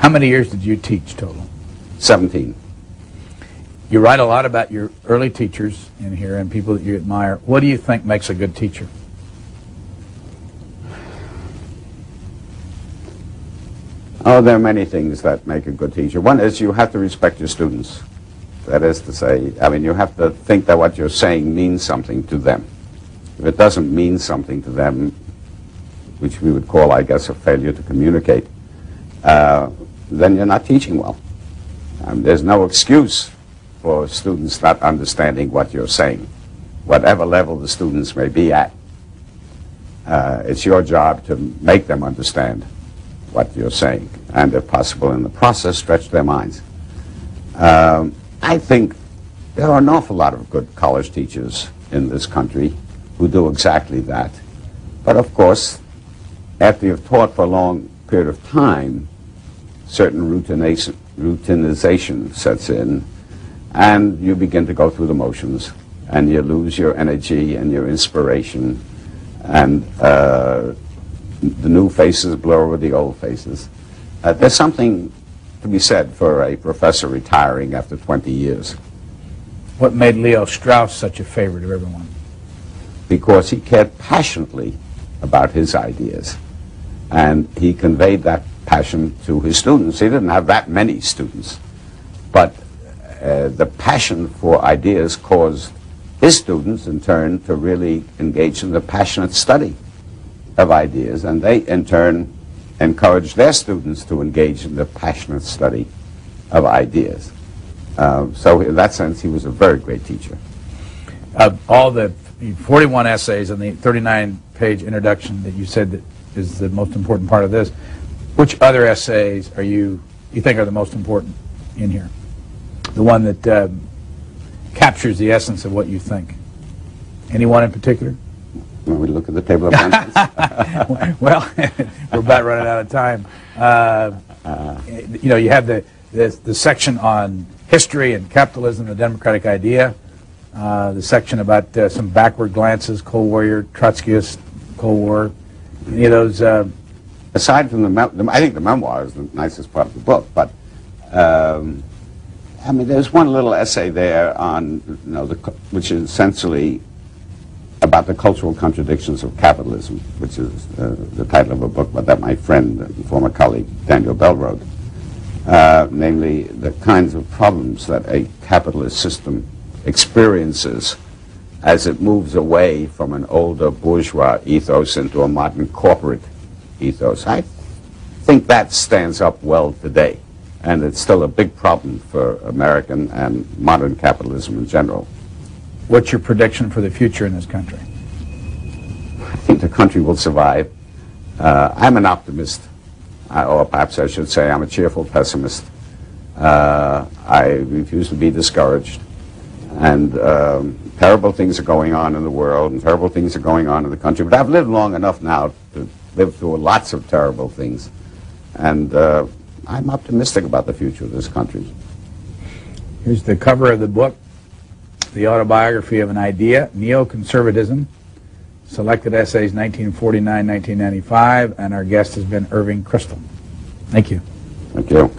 How many years did you teach total? 17. You write a lot about your early teachers in here and people that you admire. What do you think makes a good teacher? Oh, there are many things that make a good teacher. One is you have to respect your students. That is to say, I mean, you have to think that what you're saying means something to them. If it doesn't mean something to them, which we would call, I guess, a failure to communicate, then you're not teaching well. There's no excuse for students not understanding what you're saying, whatever level the students may be at. It's your job to make them understand what you're saying, and if possible, in the process, stretch their minds. I think there are an awful lot of good college teachers in this country who do exactly that. But of course, after you've taught for a long period of time, certain routinization sets in, and you begin to go through the motions, and you lose your energy and your inspiration, and the new faces blur with the old faces. There's something to be said for a professor retiring after 20 years. What made Leo Strauss such a favorite of everyone? Because he cared passionately about his ideas, and he conveyed that passion to his students. He didn't have that many students, but the passion for ideas caused his students, in turn, to really engage in the passionate study of ideas, and they, in turn, encouraged their students to engage in the passionate study of ideas. So in that sense, he was a very great teacher. All the 41 essays and the 39-page introduction that you said that is the most important part of this, which other essays are you think are the most important in here? The one that captures the essence of what you think? Anyone in particular? When we look at the table of contents. Well, we're about running out of time. You know, you have the section on history and capitalism, the democratic idea, the section about some backward glances, Cold Warrior, Trotskyist, Cold War. Any of those? Aside from I think the memoir is the nicest part of the book, but I mean, there's one little essay there on, you know, which is essentially about the cultural contradictions of capitalism, which is the title of a book that my friend and former colleague Daniel Bell wrote, namely the kinds of problems that a capitalist system experiences as it moves away from an older bourgeois ethos into a modern corporate ethos. I think that stands up well today, and it's still a big problem for American and modern capitalism in general. What's your prediction for the future in this country? I think the country will survive. I'm an optimist, or perhaps I should say I'm a cheerful pessimist. I refuse to be discouraged. And terrible things are going on in the world, and terrible things are going on in the country. But I've lived long enough now to live through lots of terrible things. And I'm optimistic about the future of this country. Here's the cover of the book, The Autobiography of an Idea, Neoconservatism, Selected Essays 1949-1995, and our guest has been Irving Kristol. Thank you. Thank you.